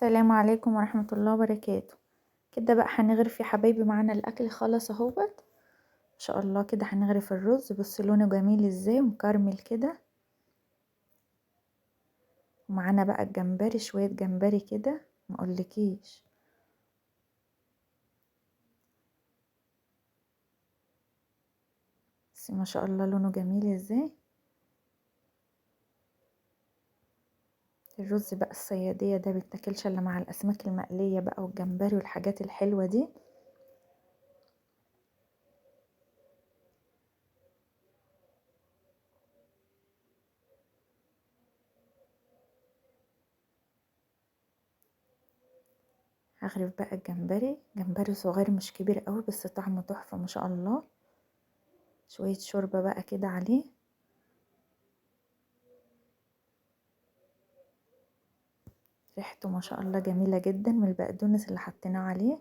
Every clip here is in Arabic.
السلام عليكم ورحمة الله وبركاته. كده بقى هنغرف يا حبايبي، معانا الاكل خلص اهوت ما شاء الله. كده هنغرف الرز، بص لونه جميل ازاي ومكرمل كده. ومعانا بقى الجمبري، شوية جمبري كده ما اقولكيش. بس ما شاء الله لونه جميل ازاي. الرز بقى الصيادية ده بيتاكلش الا مع الاسماك المقلية بقى والجمبري والحاجات الحلوة دي. هغرف بقى الجمبري، جمبري صغير مش كبير قوي بس طعمه تحفة ما شاء الله. شوية شوربة بقى كده عليه. ريحته ما شاء الله جميلة جدا من البقدونس اللي حطيناه عليه.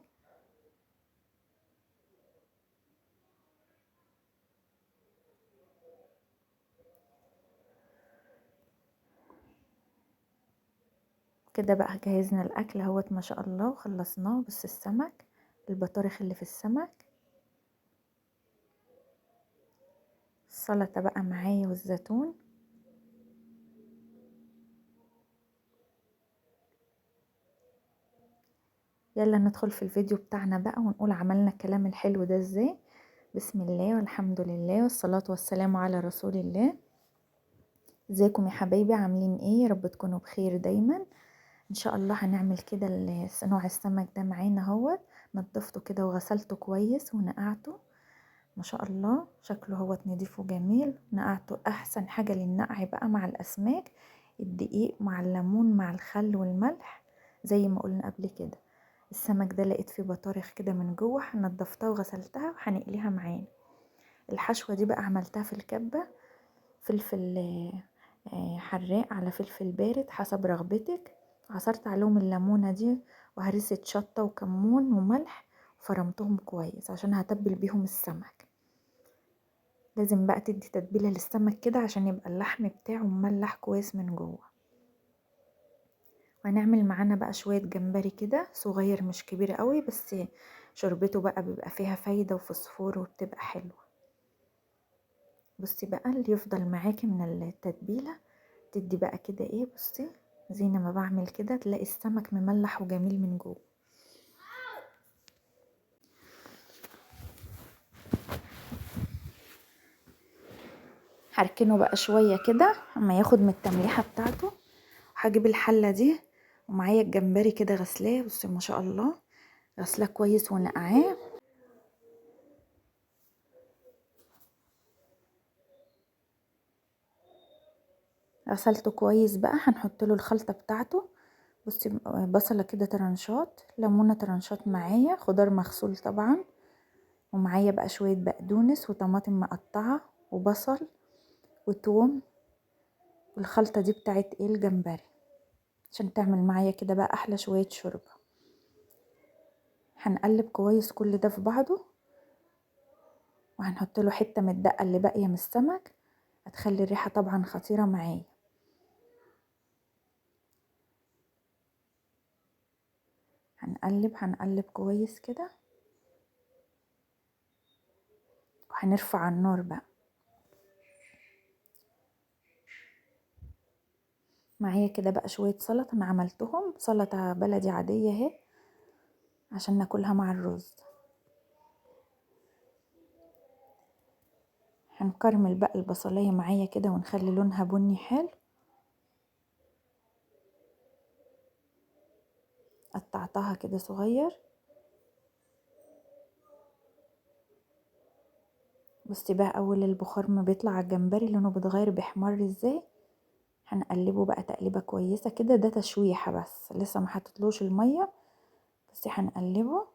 كده بقى جهزنا الاكل اهوت ما شاء الله وخلصناه. بس السمك، البطارخ اللي في السمك، السلطة بقى معايا والزيتون. يلا ندخل في الفيديو بتاعنا بقى ونقول عملنا الكلام الحلو ده ازاي. بسم الله والحمد لله والصلاة والسلام على رسول الله. ازيكم يا حبايبي، عاملين ايه؟ يا رب تكونوا بخير دايما ان شاء الله. هنعمل كده نوع السمك ده معانا اهوت. نضفته كده وغسلته كويس ونقعته ما شاء الله. شكله هو نضيف وجميل. نقعته احسن حاجة للنقع بقى مع الاسماك، الدقيق مع الليمون مع الخل والملح زي ما قلنا قبل كده. السمك ده لقيت فيه بطارخ كده من جوه، نضفتها وغسلتها وهنقليها معانا. الحشوة دي بقى عملتها في الكبة، فلفل حراق على فلفل بارد حسب رغبتك. عصرت عليهم الليمونة دي وهرسة شطة وكمون وملح، وفرمتهم كويس عشان هتبل بيهم السمك. لازم بقى تدي تتبيلة للسمك كده عشان يبقى اللحم بتاعه مملح كويس من جوه. وهنعمل معانا بقى شوية جمبري كده صغير مش كبير قوي، بس شوربته بقى بيبقى فيها فايدة وفوسفور وبتبقى حلوة. بصي بقى اللي يفضل معاكي من التتبيلة تدي بقى كده ايه، بصي زي ما بعمل كده تلاقي السمك مملح وجميل من جوه. هركنه بقى شوية كده اما ياخد من التمليحة بتاعته. هجيب الحلة دي ومعايا الجمبري كده غسلاه، بصي ما شاء الله غسلاه كويس ونقعاه. غسلته كويس بقى. هنحط له الخلطة بتاعته. بصي بصلة كده ترنشات، ليمونة ترنشات، معايا خضار مغسول طبعا، ومعايا بقى شوية بقدونس وطماطم مقطعة وبصل وتوم. والخلطة دي بتاعت ايه الجمبري عشان تعمل معايا كده بقى احلى شوية شوربة. هنقلب كويس كل ده في بعضه، وهنحط له حتة من الدقة اللي باقية من السمك، هتخلي الريحة طبعا خطيرة معايا. هنقلب كويس كده وهنرفع النار بقى. معايا كده بقى شوية سلطة، انا عملتهم سلطة بلدي عادية اهي عشان ناكلها مع الرز. هنكرمل بقى البصلية معايا كده ونخلي لونها بني حلو. قطعتها كده صغير. بصي بقى اول البخار ما بيطلع على الجمبري لونه بيتغير بيحمر ازاي. هنقلبه بقى تقليبه كويسه كده، ده تشويحه بس لسه ما حطيتلوش الميه. بس هنقلبه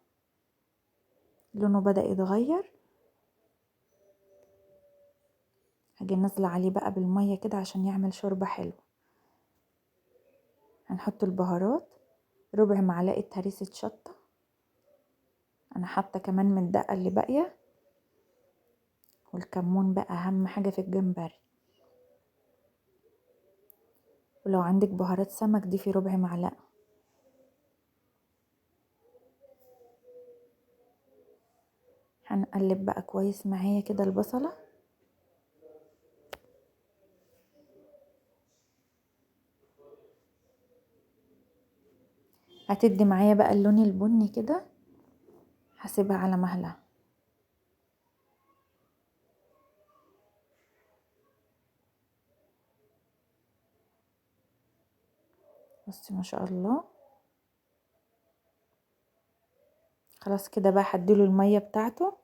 لونه بدأ يتغير. هاجي نازله عليه بقى بالميه كده عشان يعمل شوربه حلوه. هنحط البهارات، ربع معلقه هريسه شطه، انا حاطه كمان من الدقه اللي باقيه، والكمون بقى اهم حاجه في الجمبري. ولو عندك بهارات سمك ضيفي ربع معلقه. هنقلب بقى كويس معايا كده البصلة. هتدي معايا بقى اللون البني كده، هسيبها على مهلها. بصي ما شاء الله. خلاص كده بقى هديله المية بتاعته.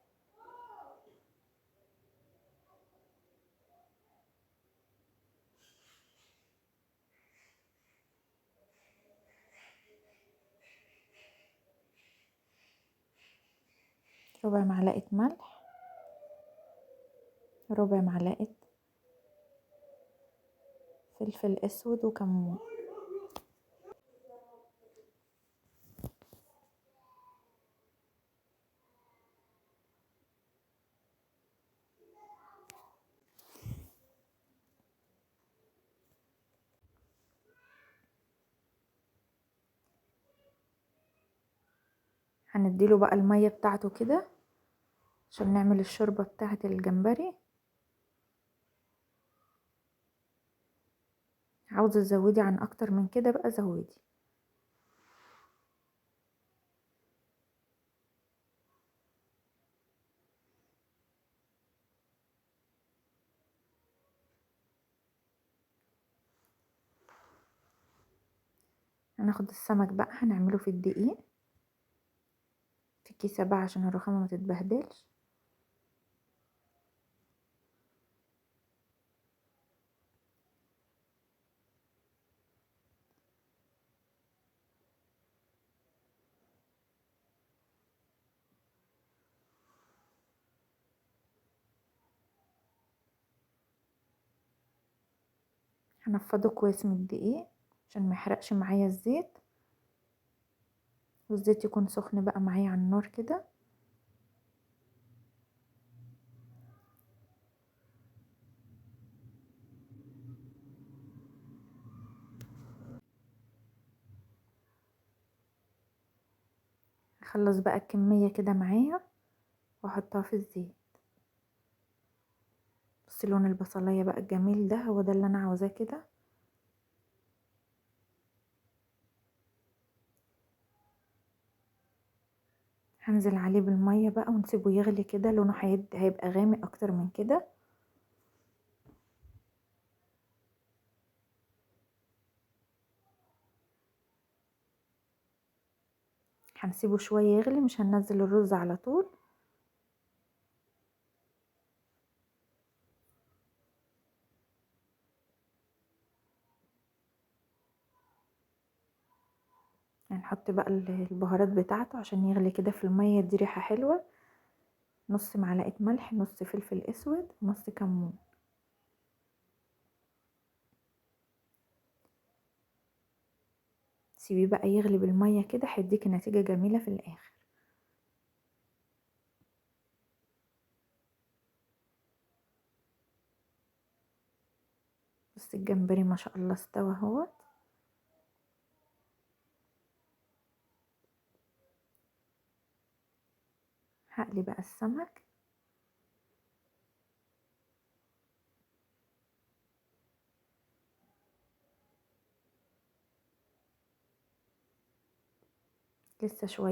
ربع معلقة ملح، ربع معلقة فلفل اسود وكمون. هنديله بقى المية بتاعته كده عشان نعمل الشوربة بتاعة الجمبري. عاوزة تزودي عن اكتر من كده بقى زودي. هناخد السمك بقى هنعمله في الدقيق في كيسة بقى عشان الرخامة ما تتبهدلش. هنفضه كويس من الدقيق عشان ما يحرقش معايا الزيت، والزيت يكون سخن بقى معايا على النار كده. هخلص بقى الكمية كده معايا واحطها في الزيت. بصي لون البصلاية بقى الجميل ده، هو ده اللي انا عاوزاه كده. هنزل عليه بالمية بقى ونسيبه يغلي كده، لونه هيبقى غامق اكتر من كده. هنسيبه شوية يغلي، مش هننزل الرز على طول. هنحط بقى البهارات بتاعته عشان يغلي كده في المية، يدي ريحة حلوة. نص معلقة ملح، نص فلفل اسود، نص كمون. سيبيه بقى يغلي بالمية كده، هيديكي نتيجة جميلة في الاخر. بصي الجمبري ما شاء الله استوى اهوت. هقلي بقى السمك. لسه شوية.